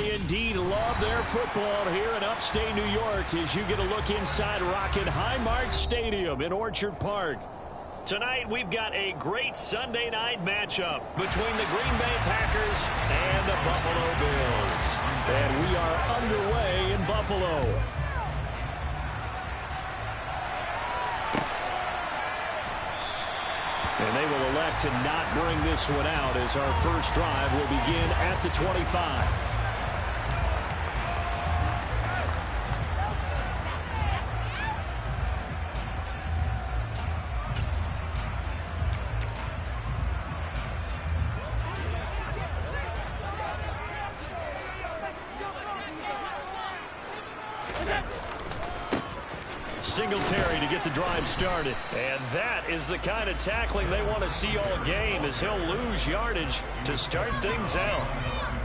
They indeed love their football here in upstate New York as you get a look inside Rocket Highmark Stadium in Orchard Park. Tonight, we've got a great Sunday night matchup between the Green Bay Packers and the Buffalo Bills. And we are underway in Buffalo. And they will elect to not bring this one out as our first drive will begin at the 25. Singletary to get the drive started. And that is the kind of tackling they want to see all game as he'll lose yardage to start things out.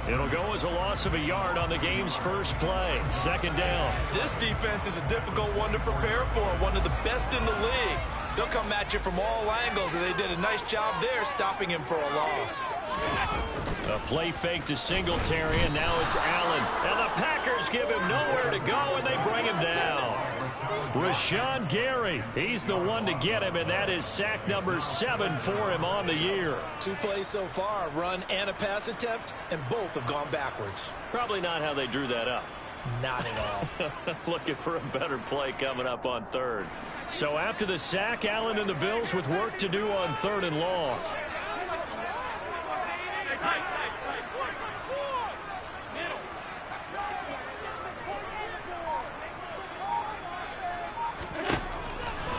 It'll go as a loss of a yard on the game's first play. Second down. This defense is a difficult one to prepare for, one of the best in the league. They'll come at you from all angles, and they did a nice job there stopping him for a loss. A play fake to Singletary, and now it's Allen. And the Packers give him nowhere to go, and they bring him down. Rashawn Gary, he's the one to get him, and that is sack number 7 for him on the year. 2 plays so far, a run and a pass attempt, and both have gone backwards. Probably not how they drew that up. Not at all. Looking for a better play coming up on third. So after the sack, Allen and the Bills with work to do on 3rd and long.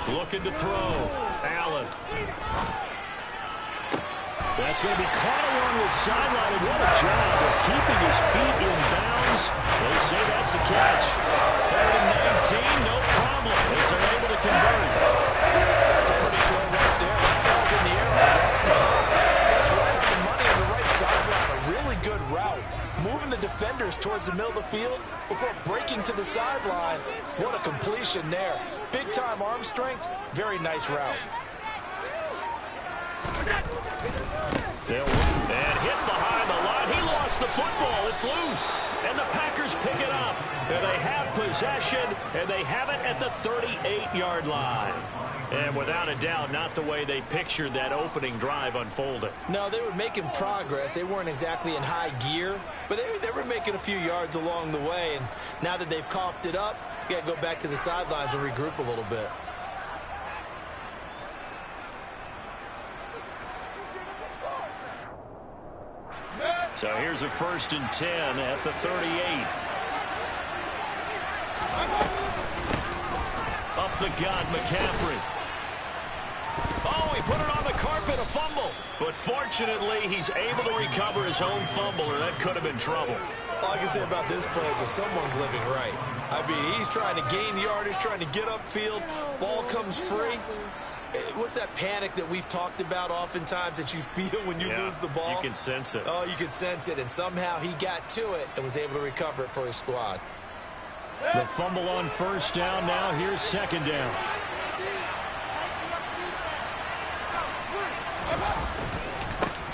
Looking to throw. Allen. That's going to be caught along the sideline. And what a job of keeping his feet in bounds. They say that's a catch. 3rd and 19, no problem, as they're able to convert. That's a pretty throw right there. Ball's in the air right on top. That's right on the money on the right sideline. A really good route. Moving the defenders towards the middle of the field before breaking to the sideline. What a completion there. Big-time arm strength. Very nice route. And hit behind the line. He lost the football. It's loose. And the Packers pick it up. And they have possession, and they have it at the 38-yard line. And without a doubt, not the way they pictured that opening drive unfolded. No, they were making progress. They weren't exactly in high gear, but they were making a few yards along the way. And now that they've coughed it up, you got to go back to the sidelines and regroup a little bit. So here's a 1st and 10 at the 38. Up the gut, McCaffrey. Oh, he put it on the carpet, a fumble. But fortunately, he's able to recover his own fumble, or that could have been trouble. All I can say about this play is that someone's living right. I mean, he's trying to gain yardage, trying to get upfield. Ball comes free. What's that panic that we've talked about oftentimes that you feel when you lose the ball? You can sense it. Oh, you can sense it, and somehow he got to it and was able to recover it for his squad. The fumble on 1st down. Now here's 2nd down.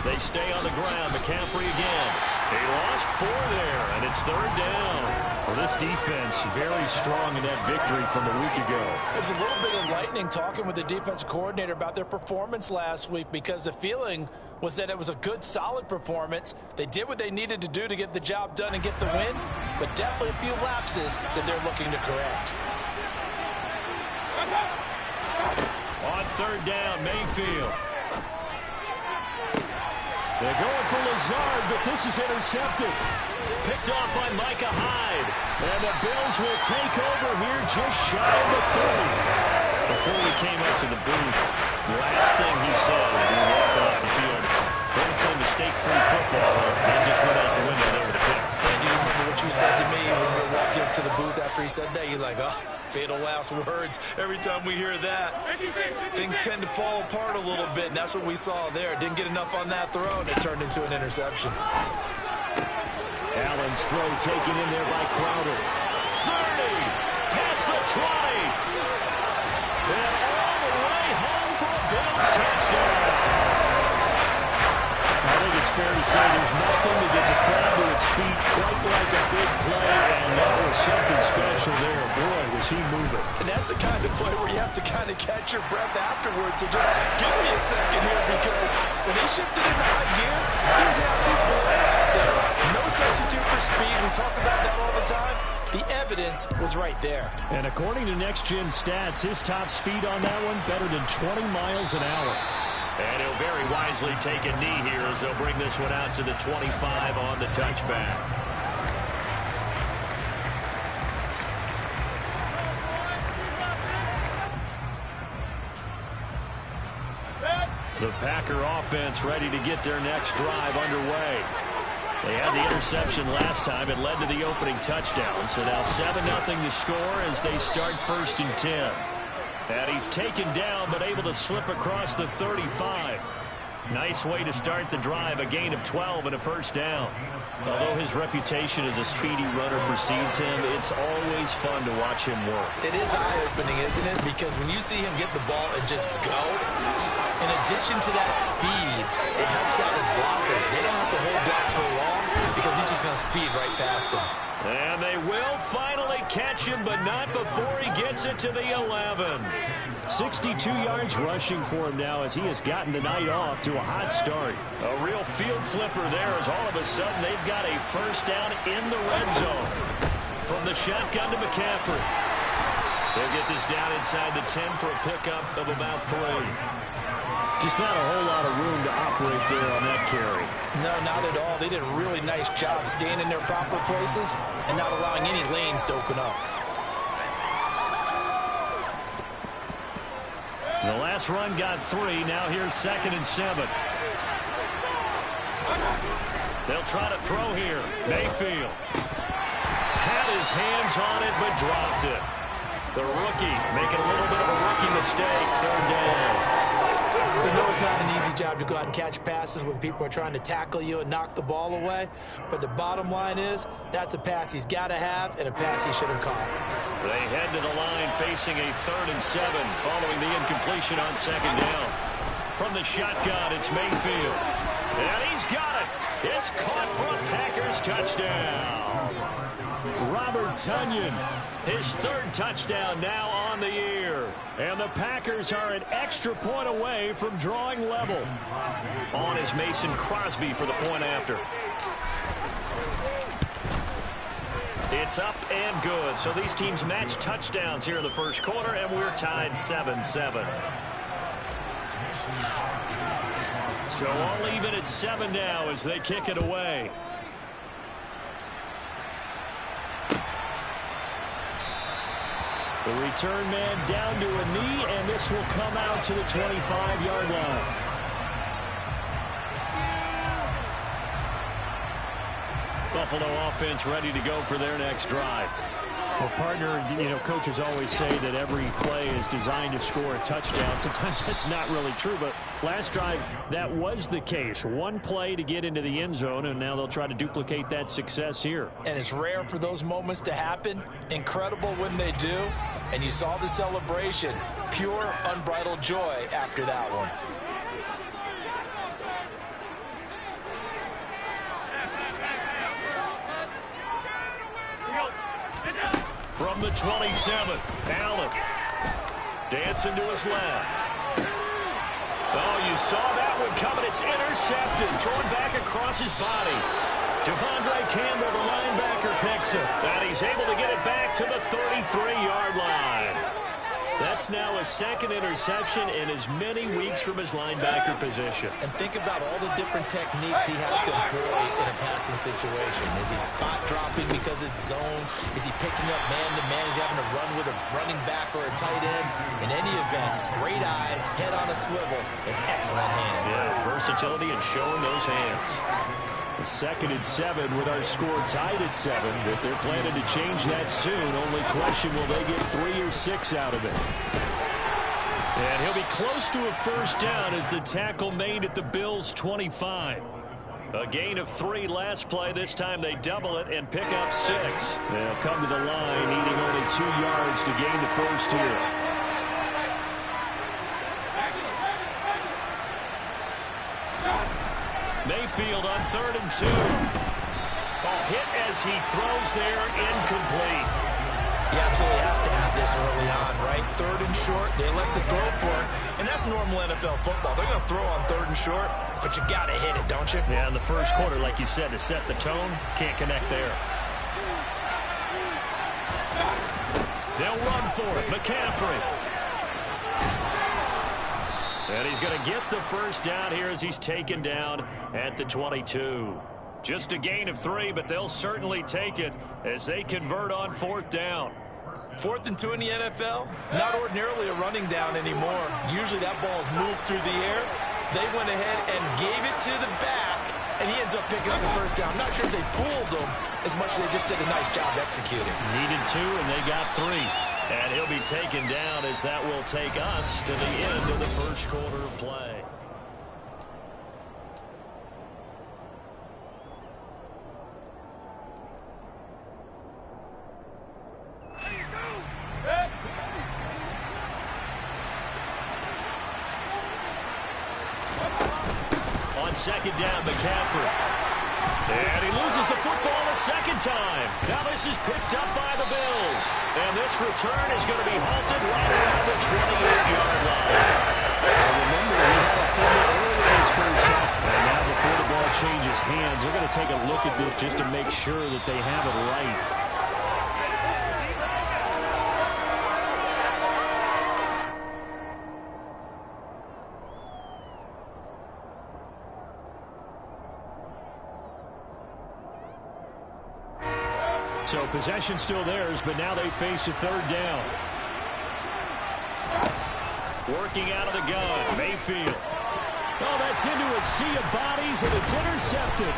They stay on the ground. McCaffrey again. He lost 4 there, and it's 3rd down. Well, this defense very strong in that victory from a week ago. It was a little bit enlightening talking with the defensive coordinator about their performance last week because the feeling was that it was a good, solid performance. They did what they needed to do to get the job done and get the win, but definitely a few lapses that they're looking to correct. On 3rd down, Mayfield. They're going for Lazard, but this is intercepted. Picked off by Micah Hyde. And the Bills will take over here just shy of the 30. Before we came up to the booth, the last thing he said as we walked off the field, we're going to play mistake-free football. That just went out the window there with a pick. And do you remember what you said to me when we were walking up to the booth after he said that? You're like, oh, fatal last words. Every time we hear that, things tend to fall apart a little bit, and that's what we saw there. Didn't get enough on that throw, and it turned into an interception. Allen's throw taken in there by Crowder. 30, past the 20. And all the way home for a Bills touchdown. I think it's fair to say there's nothing that gets a crowd to its feet quite like a big play, and that was something special there. Boy, was he moving. And that's the kind of play where you have to kind of catch your breath afterwards. So just give me a second here, because when he shifted into high gear, he was absolutely out there. No substitute for speed. We talk about that all the time. The evidence was right there. And according to Next Gen Stats, his top speed on that one better than 20 miles an hour. And he'll very wisely take a knee here as they'll bring this one out to the 25 on the touchback. The Packer offense ready to get their next drive underway. They had the interception last time. It led to the opening touchdown. So now 7-0 to score as they start 1st and 10. And he's taken down but able to slip across the 35. Nice way to start the drive. A gain of 12 and a 1st down. Although his reputation as a speedy runner precedes him, it's always fun to watch him work. It is eye-opening, isn't it? Because when you see him get the ball and just go, in addition to that speed, it helps out his blockers. They don't have to hold blocks for long because he's just going to speed right past them. And they will finally catch him, but not before he gets it to the 11. 62 yards rushing for him now as he has gotten the night off to a hot start. A real field flipper there as all of a sudden they've got a 1st down in the red zone. From the shotgun to McCaffrey. They'll get this down inside the 10 for a pickup of about 3. Just not a whole lot of room to operate there on that carry. No, not at all. They did a really nice job staying in their proper places and not allowing any lanes to open up. The last run got 3. Now here's 2nd and 7. They'll try to throw here. Mayfield had his hands on it but dropped it. The rookie making a little bit of a rookie mistake. 3rd down. We know it's not an easy job to go out and catch passes when people are trying to tackle you and knock the ball away. But the bottom line is, that's a pass he's got to have and a pass he should have caught. They head to the line facing a 3rd and 7 following the incompletion on 2nd down. From the shotgun, it's Mayfield. And he's got it. It's caught for a Packers touchdown. Robert Tonyan, his 3rd touchdown now on the year. And the Packers are an extra point away from drawing level. On is Mason Crosby for the point after. It's up and good. So these teams match touchdowns here in the 1st quarter, and we're tied 7-7. So all even at 7 now as they kick it away. The return man down to a knee, and this will come out to the 25-yard line. Buffalo offense ready to go for their next drive. Well, partner, coaches always say that every play is designed to score a touchdown. Sometimes that's not really true, but last drive, that was the case. One play to get into the end zone, and now they'll try to duplicate that success here. And it's rare for those moments to happen. Incredible when they do. And you saw the celebration. Pure, unbridled joy after that one. From the 27, Allen dancing to his left. Oh, you saw that one coming. It's intercepted. Thrown back across his body. Devondre Campbell, the linebacker, picks it. And he's able to get it back to the 33-yard line. That's now a 2nd interception in as many weeks from his linebacker position. And think about all the different techniques he has to employ in a passing situation. Is he spot dropping because it's zone? Is he picking up man-to-man? Is he having to run with a running back or a tight end? In any event, great eyes, head on a swivel, and excellent hands. Yeah, versatility and showing those hands. The 2nd and 7 with our score tied at 7, but they're planning to change that soon. Only question, will they get 3 or 6 out of it? And he'll be close to a 1st down as the tackle made at the Bills' 25. A gain of 3 last play. This time they double it and pick up 6. They'll come to the line needing only 2 yards to gain the 1st here. Mayfield on 3rd and 2. Hit as he throws there, incomplete. You absolutely have to have this early on, right? 3rd and short, they elect to throw for it, and that's normal NFL football. They're going to throw on 3rd and short, but you got to hit it, don't you? Yeah, in the first quarter, like you said, to set the tone, can't connect there. They'll run for it, McCaffrey. And he's going to get the first down here as he's taken down at the 22. Just a gain of 3, but they'll certainly take it as they convert on 4th down. 4th and 2 in the NFL, not ordinarily a running down anymore. Usually that ball's moved through the air. They went ahead and gave it to the back, and he ends up picking up the first down. Not sure if they fooled him as much as they just did a nice job executing. Needed 2, and they got 3. And he'll be taken down as that will take us to the end of the first quarter of play. On 2nd down, McCaffrey. And he loses the football a second time. Now this is picked up by the Bills. And this return is going to be halted right around the 28-yard line. Remember, he had a fumble early in his first half. And now before the ball changes hands, they're going to take a look at this just to make sure that they have it right. So possession still theirs, but now they face a 3rd down. Working out of the gun, Mayfield. Oh, that's into a sea of bodies, and it's intercepted.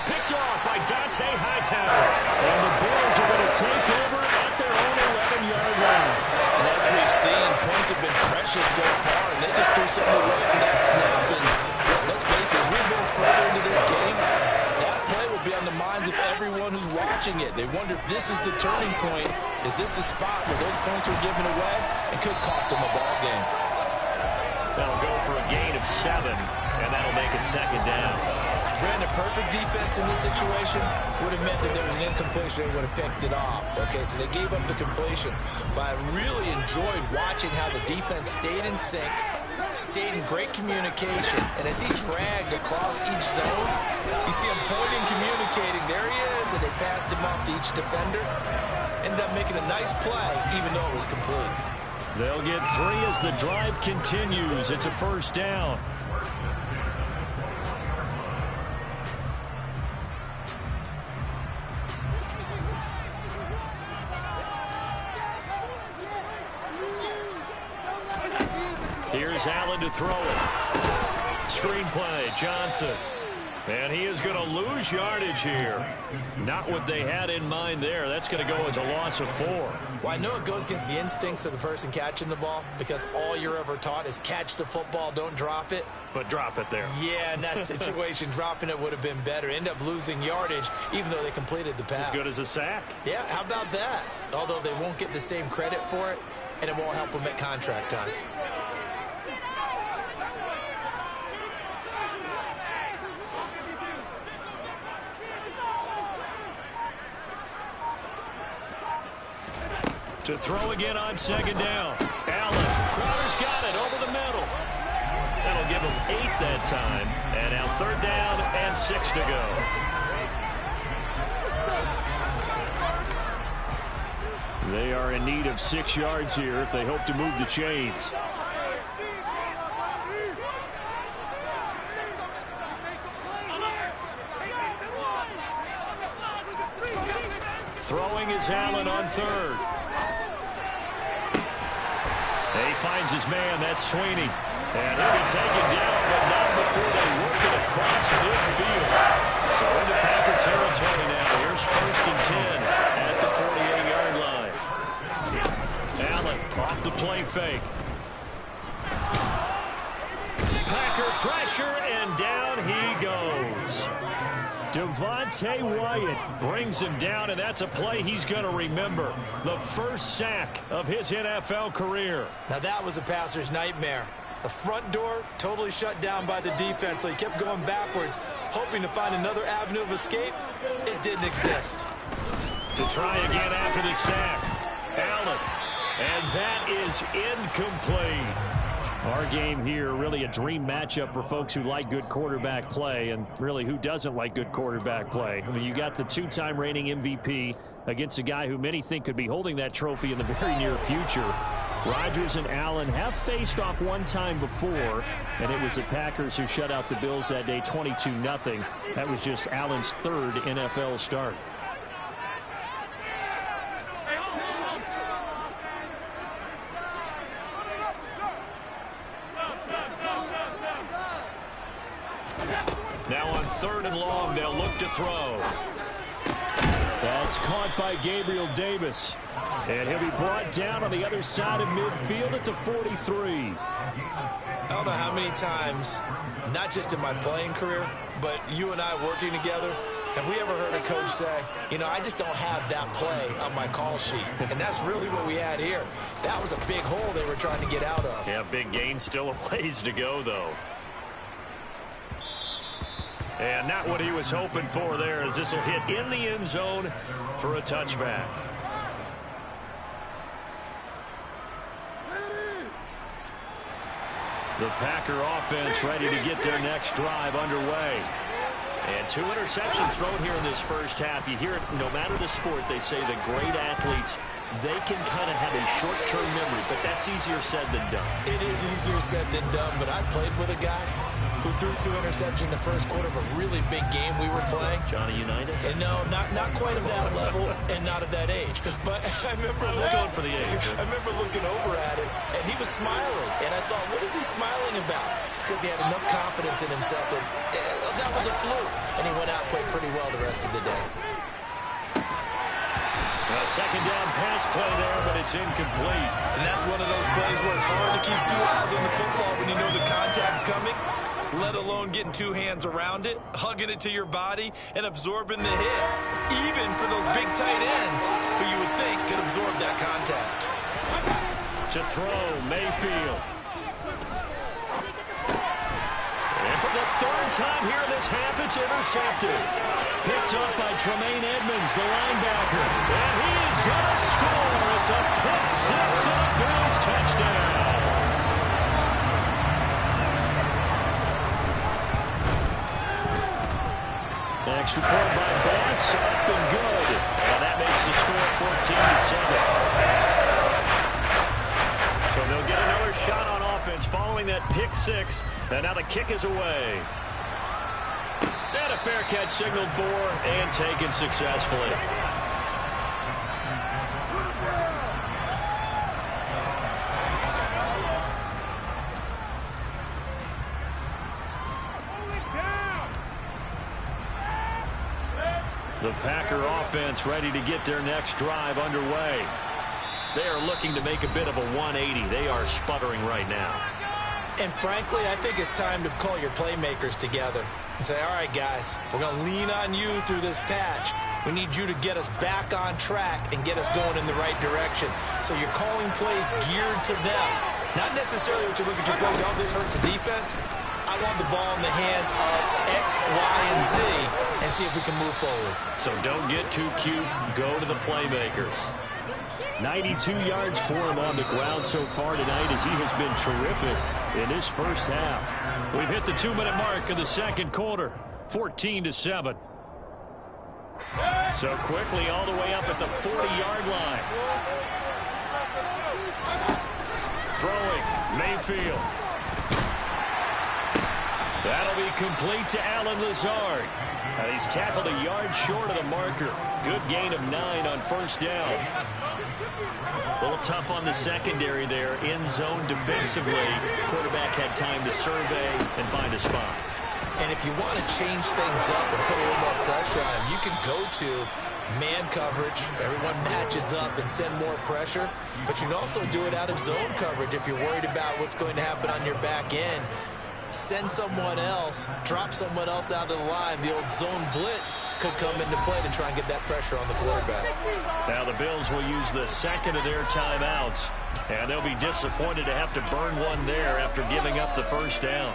Picked off by Dante Hightower. And the Bills are going to take over at their own 11-yard line. And as we've seen, points have been precious so far, and they just threw something away on that snap. And let's face it, as we advance further into this game, that play will be on the minds of everyone who's watching it. They wonder if this is the turning point. Is this the spot where those points were given away? It could cost them a ball game. That'll go for a gain of 7, and that'll make it 2nd down. Brandon, perfect defense in this situation would have meant that there was an incompletion. They would have picked it off. Okay, so they gave up the completion. But I really enjoyed watching how the defense stayed in sync, stayed in great communication. And as he dragged across each zone, you see him pointing, communicating. There he is, and they passed him off to each defender. Ended up making a nice play, even though it was complete. They'll get 3 as the drive continues. It's a 1st down. Here's Allen to throw it. Screen play, Johnson. And he is going to lose yardage here. Not what they had in mind there. That's going to go as a loss of 4. Well, I know it goes against the instincts of the person catching the ball because all you're ever taught is catch the football, don't drop it. But drop it there. Yeah, in that situation, dropping it would have been better. End up losing yardage, even though they completed the pass. As good as a sack. Yeah, how about that? Although they won't get the same credit for it, and it won't help them at contract time. To throw again on 2nd down. Allen. Crowder's got it over the middle. That'll give him 8 that time. And now 3rd down and 6 to go. They are in need of 6 yards here if they hope to move the chains. Throwing is Allen on 3rd. He finds his man, that's Sweeney. And he'll be taken down, but not before they work it across midfield. So into Packer territory now. Here's 1st and 10 at the 48-yard line. Allen off the play fake. Packer pressure, and down he goes. Devontae Wyatt brings him down, and that's a play he's going to remember. The first sack of his NFL career. Now that was a passer's nightmare. The front door totally shut down by the defense, so he kept going backwards, hoping to find another avenue of escape. It didn't exist. To try again after the sack. Allen. And that is incomplete. Our game here, really a dream matchup for folks who like good quarterback play, and really who doesn't like good quarterback play. I mean, you got the two-time reigning MVP against a guy who many think could be holding that trophy in the very near future. Rodgers and Allen have faced off one time before, and it was the Packers who shut out the Bills that day 22-0. That was just Allen's third NFL start. Now on 3rd and long, they'll look to throw. That's caught by Gabriel Davis. And he'll be brought down on the other side of midfield at the 43. I don't know how many times, not just in my playing career, but you and I working together, have we ever heard a coach say, you know, I just don't have that play on my call sheet. And that's really what we had here. That was a big hole they were trying to get out of. Yeah, big gain, still a ways to go, though. And not what he was hoping for there, as this will hit in the end zone for a touchback. The Packer offense ready to get their next drive underway. And 2 interceptions thrown here in this first half. You hear it, no matter the sport, they say the great athletes, they can kind of have a short-term memory, but that's easier said than done. It is easier said than done, but I played with a guy who threw 2 interceptions in the first quarter of a really big game we were playing. Johnny Unitas? And no, not quite of that level and not of that age. But I remember going for the age. I remember looking over at him, and he was smiling. And I thought, what is he smiling about? It's because he had enough confidence in himself that that was a fluke. And he went out and played pretty well the rest of the day. A second down pass play there, but it's incomplete. And that's one of those plays where it's hard to keep 2 eyes on the football when you know the contact's coming, let alone getting 2 hands around it, hugging it to your body, and absorbing the hit, even for those big tight ends who you would think could absorb that contact. To throw, Mayfield. And for the 3rd time here in this half, it's intercepted. Picked up by Tremaine Edmonds, the linebacker. And he is going to score. It's a pick 6 and a Bills touchdown. Extra point by Bass, up and good. And that makes the score 14-7. So they'll get another shot on offense following that pick 6. And now the kick is away. And a fair catch signaled for and taken successfully. The Packer offense ready to get their next drive underway. They are looking to make a bit of a 180. They are sputtering right now. And frankly, I think it's time to call your playmakers together and say, all right, guys, we're going to lean on you through this patch. We need you to get us back on track and get us going in the right direction. So you're calling plays geared to them. Not necessarily what you look at your plays, oh, this hurts the defense. I want the ball in the hands of X, Y, and Z and see if we can move forward. So don't get too cute. Go to the playmakers. 92 yards for him on the ground so far tonight as he has been terrific in his first half. We've hit the 2-minute mark of the second quarter, 14-7. So quickly all the way up at the 40-yard line. Throwing, Mayfield. That'll be complete to Allen Lazard. He's tackled a yard short of the marker. Good gain of 9 on first down. A little tough on the secondary there. In zone defensively. Quarterback had time to survey and find a spot. And if you want to change things up and put a little more pressure on him, you can go to man coverage. Everyone matches up and send more pressure. But you can also do it out of zone coverage if you're worried about what's going to happen on your back end. Send someone else, drop someone else out of the line. The old zone blitz could come into play to try and get that pressure on the quarterback. Now the Bills will use the second of their timeouts And they'll be disappointed to have to burn one there after giving up the first down.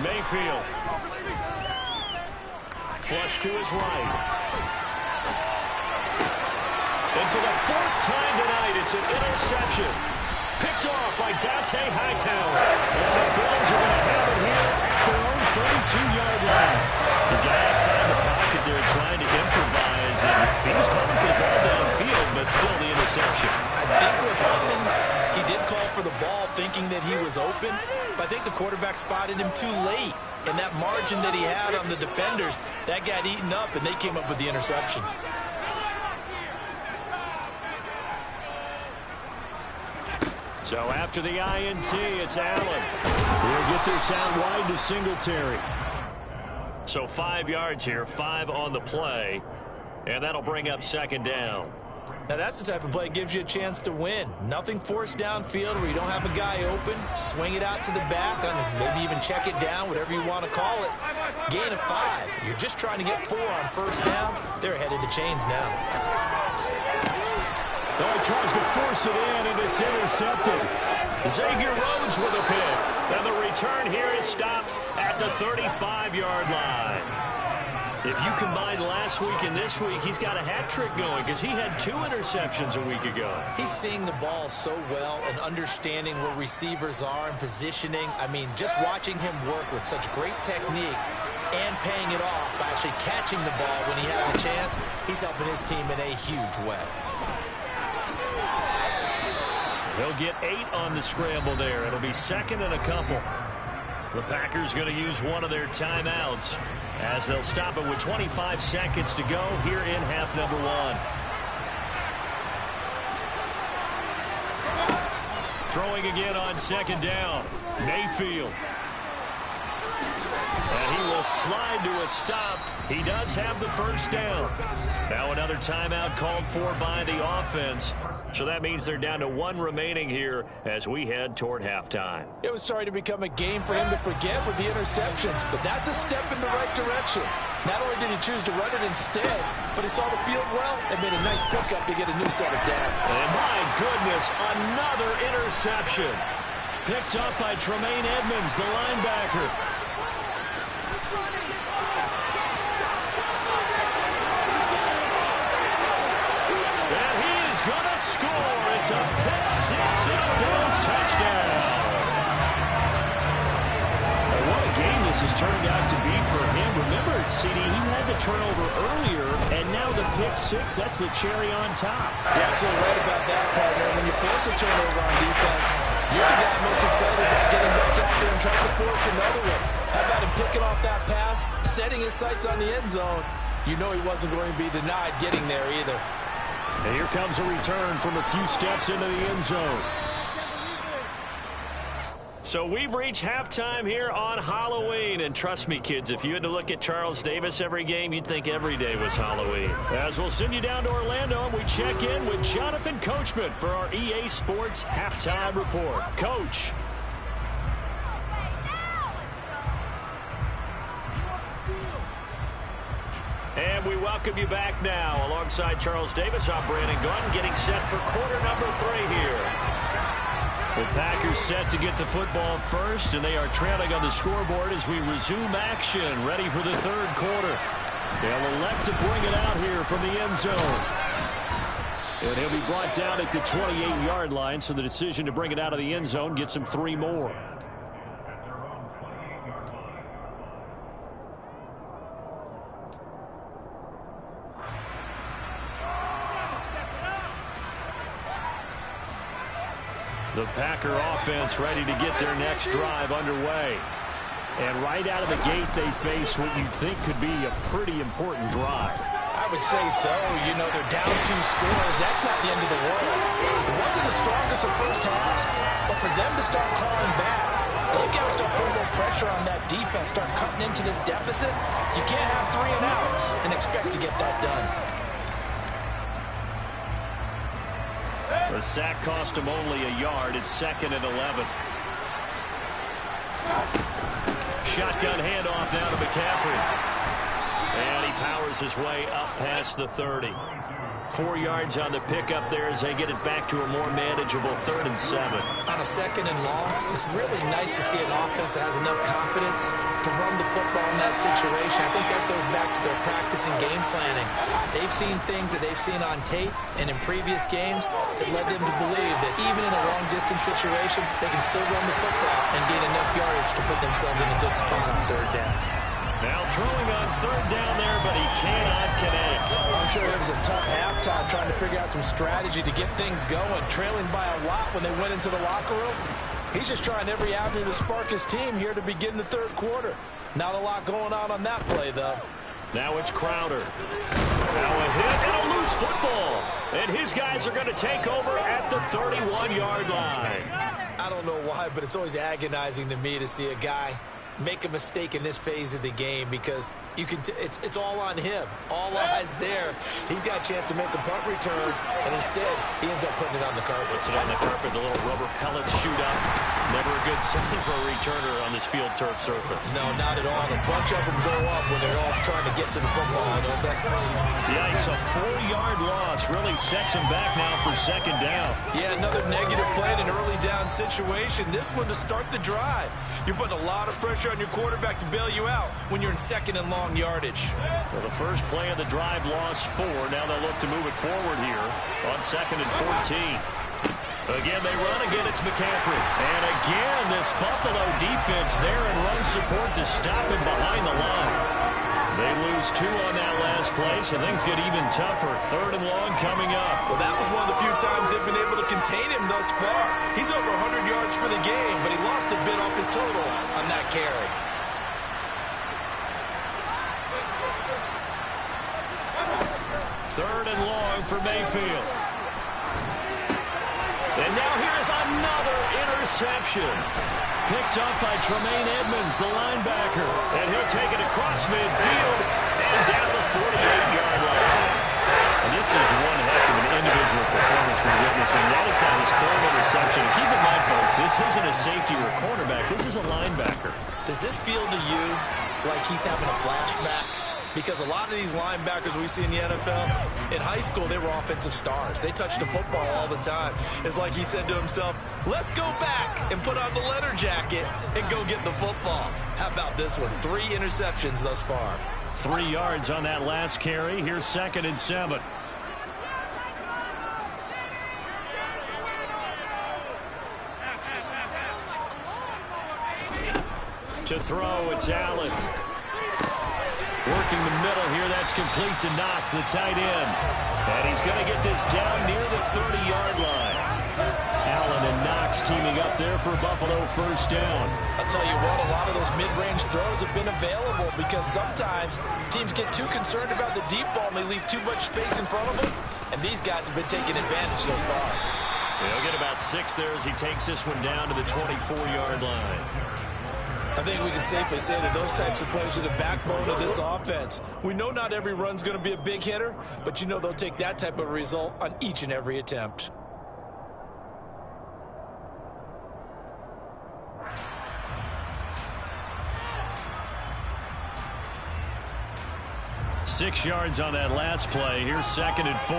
Mayfield. Flush to his right. And for the fourth time tonight, it's an interception. Picked off by Dante Hightower. And the Bills are going to have it here at their own 32-yard line. The guy outside the pocket there trying to improvise. And he was calling for the ball downfield, but still the interception. I think with London, he did call for the ball thinking that he was open. But I think the quarterback spotted him too late. And that margin that he had on the defenders, that got eaten up, and they came up with the interception. So after the INT, it's Allen. He'll get this out wide to Singletary. So 5 yards here, 5 on the play. And that'll bring up second down. Now that's the type of play that gives you a chance to win. Nothing forced downfield where you don't have a guy open. Swing it out to the back, maybe even check it down, whatever you want to call it. Gain of 5. You're just trying to get 4 on first down. They're ahead of the chains now. Oh, he tries to force it in, and it's intercepted. Xavier Rhodes with a pick. And the return here is stopped at the 35-yard line. If you combine last week and this week, he's got a hat trick going because he had 2 interceptions a week ago. He's seeing the ball so well and understanding where receivers are and positioning. I mean, just watching him work with such great technique and paying it off by actually catching the ball when he has a chance, he's helping his team in a huge way. He'll get 8 on the scramble there. It'll be second and a couple. The Packers going to use one of their timeouts as they'll stop it with 25 seconds to go here in half number 1. Throwing again on second down. Mayfield. And he will slide to a stop. He does have the first down. Now another timeout called for by the offense. So that means they're down to 1 remaining here as we head toward halftime. It was starting to become a game for him to forget with the interceptions, but that's a step in the right direction. Not only did he choose to run it instead, but he saw the field well and made a nice pickup to get a new set of downs. And my goodness, another interception. Picked up by Tremaine Edmonds, the linebacker. Gonna score. It's a pick 6 and a Bills touchdown. And what a game this has turned out to be for him. Remember, CD, he had the turnover earlier, and now the pick 6, that's the cherry on top. You're absolutely right about that, partner. When you force a turnover on defense, you're the guy most excited about getting back out there and trying to force another one. How about him picking off that pass, setting his sights on the end zone? You know he wasn't going to be denied getting there either. And here comes a return from a few steps into the end zone. So we've reached halftime here on Halloween. And trust me, kids, if you had to look at Charles Davis every game, you'd think every day was Halloween. As we'll send you down to Orlando, and we check in with Jonathan Coachman for our EA Sports Halftime Report. Coach. And we welcome you back now. Alongside Charles Davis, I'm Brandon Gunn, getting set for quarter number 3 here. The Packers set to get the football first, and they are trailing on the scoreboard as we resume action, ready for the third quarter. They'll elect to bring it out here from the end zone. And he'll be brought down at the 28-yard line, so the decision to bring it out of the end zone gets him 3 more. The Packer offense ready to get their next drive underway. And right out of the gate, they face what you think could be a pretty important drive. I would say so. You know, they're down 2 scores. That's not the end of the world. It wasn't the strongest of first halves, but for them to start calling back, they've got to start putting more pressure on that defense, start cutting into this deficit. You can't have 3 and outs and expect to get that done. The sack cost him only a yard. It's 2nd and 11. shotgun handoff now to McCaffrey. And he powers his way up past the 30. 4 yards on the pickup there as they get it back to a more manageable 3rd and 7. On a 2nd and long, it's really nice to see an offense that has enough confidence to run the football in that situation. I think that goes back to their practice and game planning. They've seen things that they've seen on tape and in previous games that led them to believe that even in a long-distance situation, they can still run the football and gain enough yardage to put themselves in a good spot on 3rd down. Now throwing on 3rd down there, but he cannot connect. I'm sure it was a tough halftime trying to figure out some strategy to get things going, trailing by a lot when they went into the locker room. He's just trying every avenue to spark his team here to begin the 3rd quarter. Not a lot going on that play, though. Now it's Crowder. Now a hit and a loose football. And his guys are going to take over at the 31-yard line. I don't know why, but it's always agonizing to me to see a guy make a mistake in this phase of the game because you can it's all on him. All eyes there. He's got a chance to make a punt return, and instead he ends up putting it on the carpet. Puts it on the carpet. The little rubber pellets shoot up. Never a good sign for a returner on this field turf surface. No, not at all. A bunch of them go up when they're all trying to get to the football, don't they? Yikes, a 4-yard loss really sets him back now for 2nd down. Yeah, another negative play in an early down situation. This one to start the drive. You're putting a lot of pressure on your quarterback to bail you out when you're in 2nd and long yardage. Well, the first play of the drive lost 4. Now they'll look to move it forward here on 2nd and 14. Again, they run. Again, it's McCaffrey. And again, this Buffalo defense there in run support to stop him behind the line. They lose 2 on that last play, so things get even tougher. 3rd and long coming up. Well, that was one of the few times they've been able to contain him thus far. He's over 100 yards for the game, but he lost a bit off his total on that carry. Third and long for Mayfield. And now here's another interception. Picked up by Tremaine Edmonds, the linebacker. And he'll take it across midfield and down the 48-yard line. And this is one heck of an individual performance we're witnessing. That is now his 3rd interception. Keep in mind, folks, this isn't a safety or a cornerback. This is a linebacker. Does this feel to you like he's having a flashback? Because a lot of these linebackers we see in the NFL, in high school, they were offensive stars. They touched the football all the time. It's like he said to himself, let's go back and put on the leather jacket and go get the football. How about this one? 3 interceptions thus far. 3 yards on that last carry. Here's 2nd and 7. To throw, it's Allen. Working the middle here, that's complete to Knox, the tight end. And he's going to get this down near the 30-yard line. Allen and Knox teaming up there for Buffalo 1st down. I'll tell you what, a lot of those mid-range throws have been available because sometimes teams get too concerned about the deep ball and they leave too much space in front of them. And these guys have been taking advantage so far. He'll get about 6 there as he takes this one down to the 24-yard line. I think we can safely say that those types of plays are the backbone of this offense. We know not every run's going to be a big hitter, but you know they'll take that type of result on each and every attempt. Six yards on that last play. Here's 2nd and 4.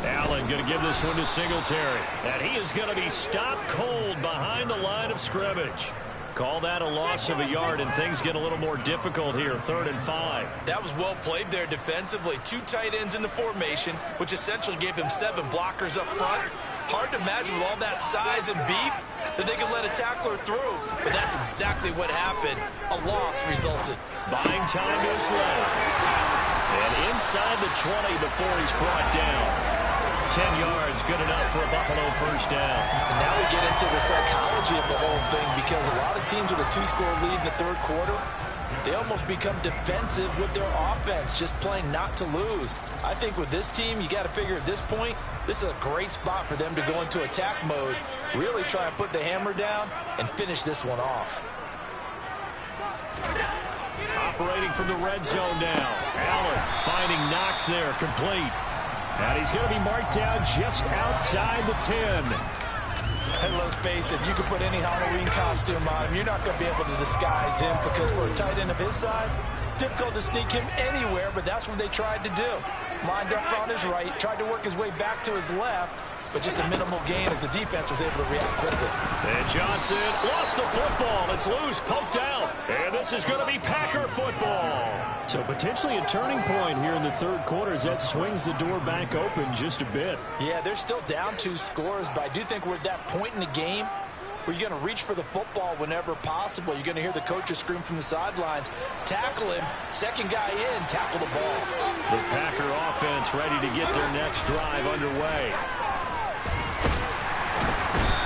Allen going to give this one to Singletary. And he is going to be stopped cold behind the line of scrimmage. Call that a loss of a yard, and things get a little more difficult here. 3rd and 5. That was well played there defensively. 2 tight ends in the formation, which essentially gave him 7 blockers up front. Hard to imagine with all that size and beef that they could let a tackler through. But that's exactly what happened. A loss resulted. Buying time to his left. And inside the 20 before he's brought down. 10 yards, good enough for a Buffalo 1st down. And now we get into the psychology of the whole thing because a lot of teams with a 2-score lead in the 3rd quarter, they almost become defensive with their offense, just playing not to lose. I think with this team, you got to figure at this point, this is a great spot for them to go into attack mode, really try and put the hammer down and finish this one off. Operating from the red zone now. Allen finding Knox there, complete. And he's going to be marked down just outside the 10. And let's face it, you can put any Halloween costume on him. You're not going to be able to disguise him because for a tight end of his size, difficult to sneak him anywhere, but that's what they tried to do. Lined up on his right, tried to work his way back to his left, but just a minimal gain as the defense was able to react quickly. And Johnson lost the football. It's loose, poked out. And this is going to be Packer football. So potentially a turning point here in the third quarter as that swings the door back open just a bit. Yeah, they're still down 2 scores, but I do think we're at that point in the game where you're going to reach for the football whenever possible. You're going to hear the coaches scream from the sidelines, tackle him, second guy in, tackle the ball. The Packer offense ready to get their next drive underway.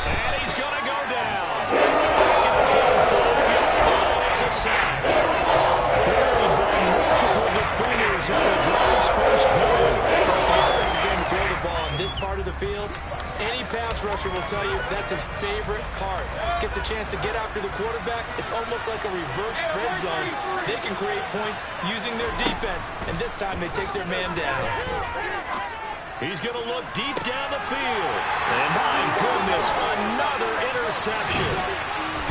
And he's going to go down. Goes on 5-yard. It's a sack. Buried by multiple defenders on the drive's first play. The offense is going to throw the ball in this part of the field. Any pass rusher will tell you that's his favorite part. Gets a chance to get after the quarterback. It's almost like a reverse red zone. They can create points using their defense, and this time they take their man down. He's going to look deep down the field. And my goodness, another interception.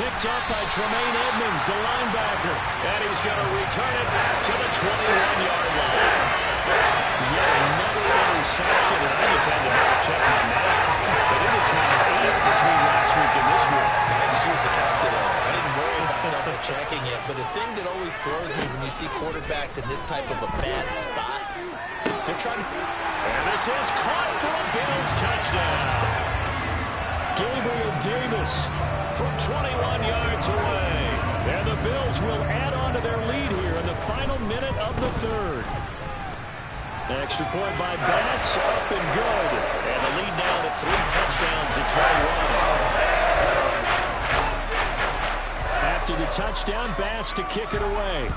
Picked up by Tremaine Edmonds, the linebacker. And he's going to return it back to the 21-yard line. Yet another interception, and I just had to check my math. But it is now 8 between last week and this week. I just used the calculator. I didn't worry about double checking it. But the thing that always throws me when you see quarterbacks in this type of a bad spot, they're trying to... And this is caught for a Bills touchdown. Gabriel Davis from 21 yards away. And the Bills will add on to their lead here in the final minute of the third. Extra point by Bass, up and good. And the lead now to 3 touchdowns at 21. After the touchdown, Bass to kick it away.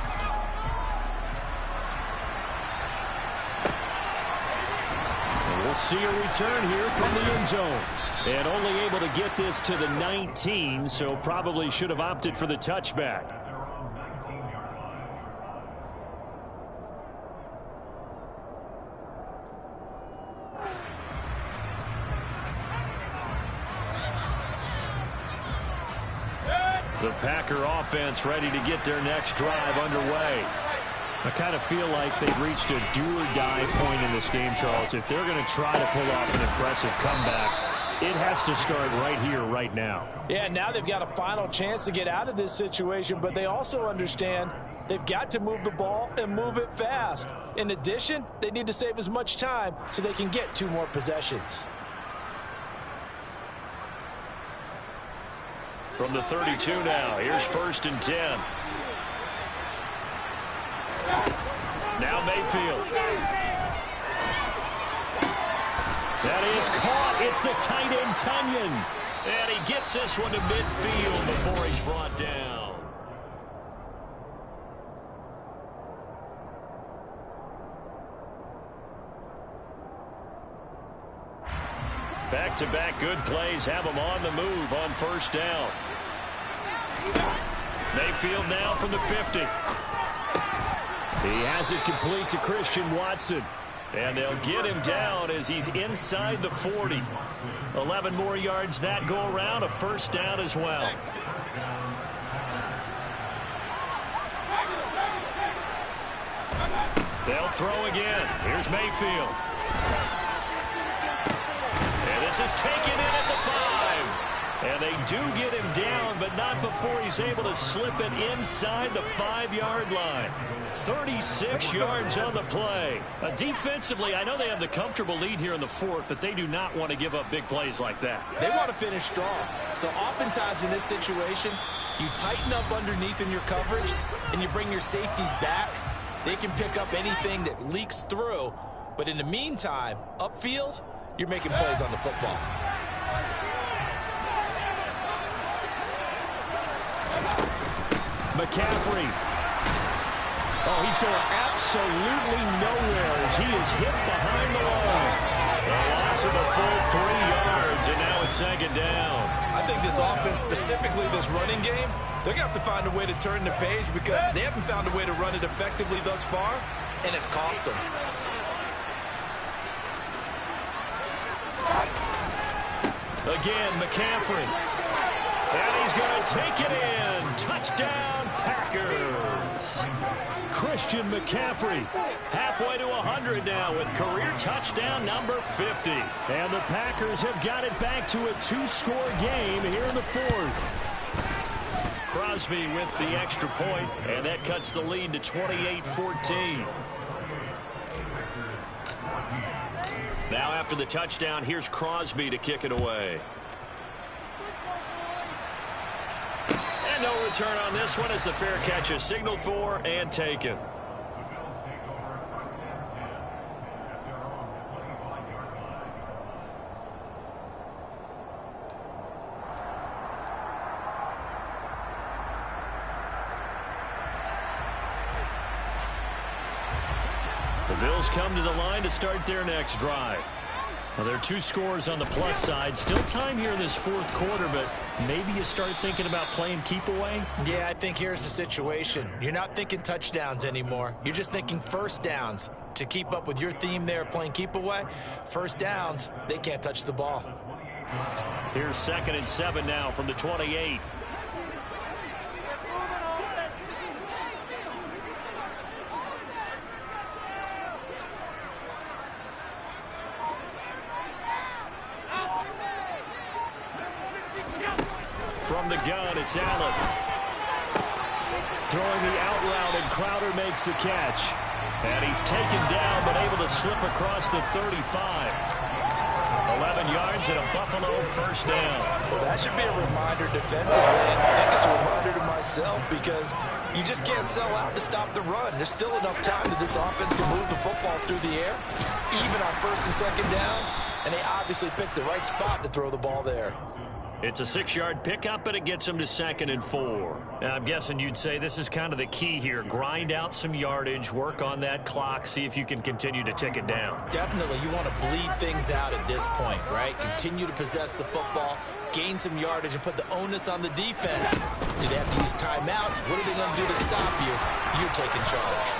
And we'll see a return here from the end zone. And only able to get this to the 19, so probably should have opted for the touchback. The Packer offense ready to get their next drive underway. I kind of feel like they've reached a do-or-die point in this game, Charles. If they're going to try to pull off an impressive comeback, it has to start right here, right now. Yeah, now they've got a final chance to get out of this situation, but they also understand they've got to move the ball and move it fast. In addition, they need to save as much time so they can get 2 more possessions. From the 32 now, here's 1st and 10. Now Mayfield. That is caught. It's the tight end, Tunyon. And he gets this one to midfield before he's brought down. Back-to-back good plays have him on the move on 1st down. Mayfield now from the 50. He has it complete to Christian Watson. And they'll get him down as he's inside the 40. 11 more yards that go around, a 1st down as well. They'll throw again. Here's Mayfield. And this is taken in at the 5. And they do get him down, but not before he's able to slip it inside the 5-yard line. 36 yards on the play. Defensively, I know they have the comfortable lead here in the 4th, but they do not want to give up big plays like that. They want to finish strong. So oftentimes in this situation, you tighten up underneath in your coverage, and you bring your safeties back. They can pick up anything that leaks through. But in the meantime, upfield, you're making plays on the football. McCaffrey. Oh, he's going absolutely nowhere as he is hit behind the line. A loss of the full 3 yards, and now it's 2nd down. I think this offense, specifically this running game, they're going to have to find a way to turn the page because they haven't found a way to run it effectively thus far, and it's cost them. Again, McCaffrey. And he's going to take it in. Touchdown, Packers. Christian McCaffrey halfway to 100 now with career touchdown number 50. And the Packers have got it back to a 2-score game here in the fourth. Crosby with the extra point, and that cuts the lead to 28-14. Now after the touchdown, here's Crosby to kick it away. And no return on this one as the fair catch is signaled for and taken. The Bills come to the line to start their next drive. Well, there are 2 scores on the plus side. Still time here in this fourth quarter, but maybe you start thinking about playing keep away? Yeah, I think here's the situation. You're not thinking touchdowns anymore. You're just thinking first downs. To keep up with your theme there, playing keep away, first downs, they can't touch the ball. Here's 2nd and 7 now from the 28. From the gun, it's Allen. Throwing the out route, and Crowder makes the catch. And he's taken down, but able to slip across the 35. 11 yards and a Buffalo first down. Well, that should be a reminder defensively, and I think it's a reminder to myself because you just can't sell out to stop the run. There's still enough time that this offense can move the football through the air, even on 1st and 2nd downs, and they obviously picked the right spot to throw the ball there. It's a 6-yard pickup, and it gets them to 2nd and 4. Now, I'm guessing you'd say this is kind of the key here. Grind out some yardage, work on that clock, see if you can continue to tick it down. Definitely, you want to bleed things out at this point, right? Continue to possess the football, gain some yardage, and put the onus on the defense. Do they have to use timeouts? What are they going to do to stop you? You're taking charge.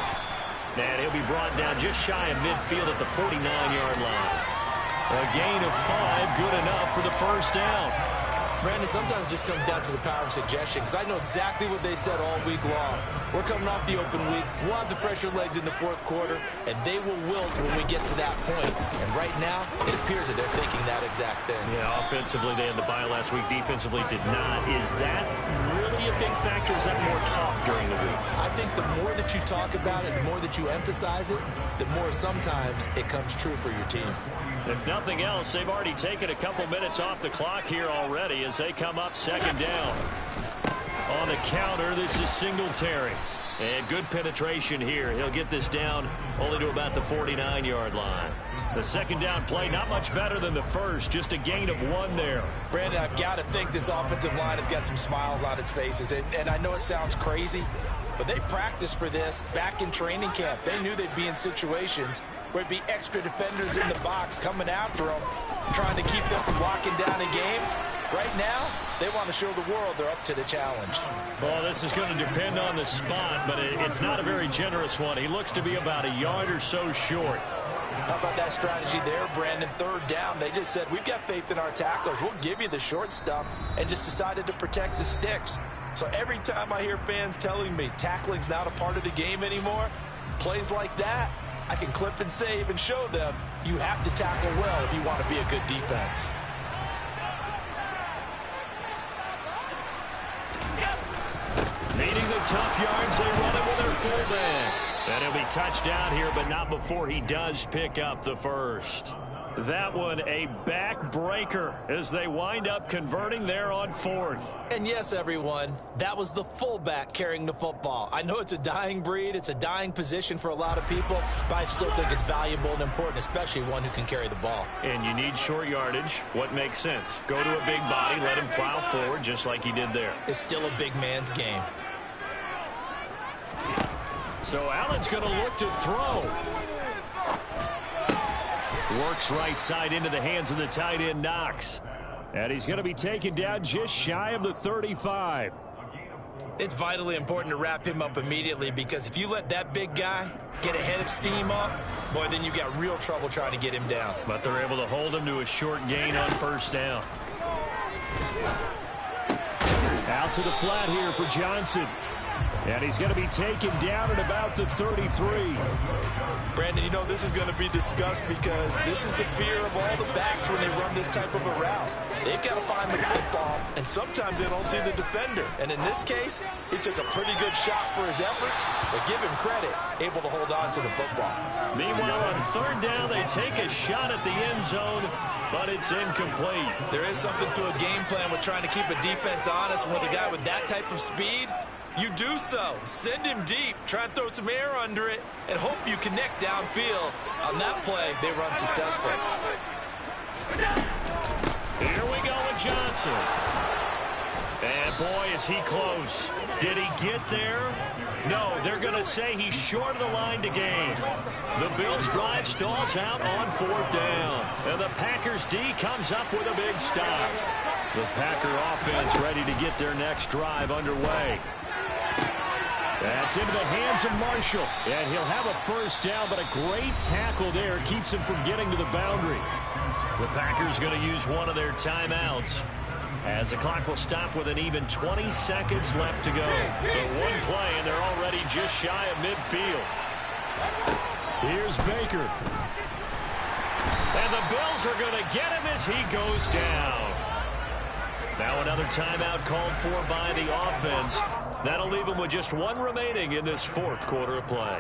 And he'll be brought down just shy of midfield at the 49-yard line. A gain of 5, good enough for the first down. Brandon, sometimes it just comes down to the power of suggestion because I know exactly what they said all week long. We're coming off the open week. We'll have the fresher legs in the fourth quarter, and they will wilt when we get to that point. And right now, it appears that they're thinking that exact thing. Yeah, offensively, they had the bye last week. Defensively, did not. Is that really a big factor? Is that more talk during the week? I think the more that you talk about it, the more that you emphasize it, the more sometimes it comes true for your team. If nothing else, they've already taken a couple minutes off the clock here already as they come up 2nd down. On the counter, this is Singletary. And good penetration here. He'll get this down only to about the 49-yard line. The 2nd down play, not much better than the first, just a gain of 1 there. Brandon, I've got to think this offensive line has got some smiles on its faces. And I know it sounds crazy, but they practiced for this back in training camp. They knew they'd be in situations where it'd be extra defenders in the box coming after them, trying to keep them from locking down a game. Right now, they want to show the world they're up to the challenge. Well, this is going to depend on the spot, but it's not a very generous one. He looks to be about a yard or so short. How about that strategy there, Brandon? 3rd down, they just said, we've got faith in our tacklers. We'll give you the short stuff, and just decided to protect the sticks. So every time I hear fans telling me tackling's not a part of the game anymore, plays like that, I can clip and save and show them you have to tackle well if you want to be a good defense. Needing the tough yards, they run it with their fullback. And he'll be touched down here, but not before he does pick up the first. That one a backbreaker as they wind up converting there on 4th. And yes, everyone, that was the fullback carrying the football. I know it's a dying breed, it's a dying position for a lot of people, but I still think it's valuable and important, especially one who can carry the ball. And you need short yardage. What makes sense? Go to a big body, let him plow forward just like he did there. It's still a big man's game. So Allen's going to look to throw. Works right side into the hands of the tight end, Knox. And he's going to be taken down just shy of the 35. It's vitally important to wrap him up immediately because if you let that big guy get a head of steam up, boy, then you got real trouble trying to get him down. But they're able to hold him to a short gain on 1st down. Out to the flat here for Johnson. And he's going to be taken down at about the 33. Brandon, you know this is going to be discussed because this is the fear of all the backs when they run this type of a route. They've got to find the football, and sometimes they don't see the defender. And in this case, he took a pretty good shot for his efforts, but give him credit, able to hold on to the football. Meanwhile, on third down, they take a shot at the end zone, but it's incomplete. There is something to a game plan with trying to keep a defense honest. And with a guy with that type of speed, you do so. Send him deep, try and throw some air under it, and hope you connect downfield. On that play, they run successful. Here we go with Johnson. And boy, is he close. Did he get there? No, they're going to say he's short of the line to gain. The Bills drive stalls out on fourth down. And the Packers D comes up with a big stop. The Packer offense ready to get their next drive underway. That's into the hands of Marshall. And he'll have a first down, but a great tackle there keeps him from getting to the boundary. The Packers going to use one of their timeouts, as the clock will stop with an even 20 seconds left to go. So one play, and they're already just shy of midfield. Here's Baker. And the Bills are going to get him as he goes down. Now another timeout called for by the offense. That'll leave him with just one remaining in this fourth quarter of play.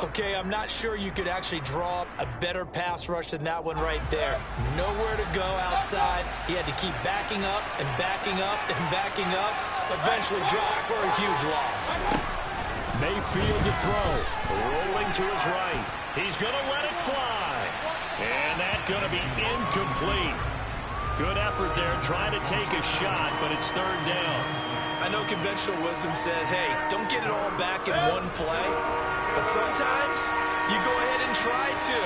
Okay, I'm not sure you could actually draw up a better pass rush than that one right there. Nowhere to go outside. He had to keep backing up and backing up and backing up. Eventually dropped for a huge loss. Mayfield to throw. Rolling to his right. He's going to let it fly. And that's going to be incomplete. Good effort there trying to take a shot, but it's third down. I know conventional wisdom says, hey, don't get it all back in one play. But sometimes you go ahead and try to.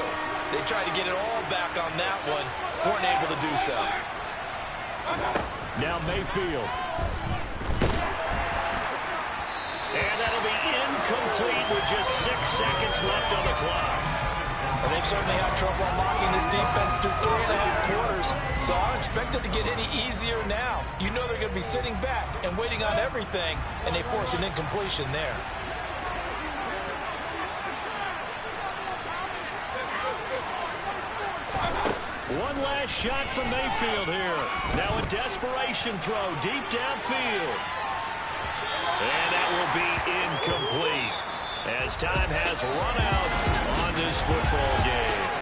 They tried to get it all back on that one. Weren't able to do so. Now Mayfield. And that'll be incomplete with just 6 seconds left on the clock. And they've certainly had trouble unlocking this defense through 3.5 quarters, so I don't expect it to get any easier now. You know they're going to be sitting back and waiting on everything, and they force an incompletion there. One last shot from Mayfield here. Now a desperation throw deep downfield. And that will be incomplete, as time has run out on this football game.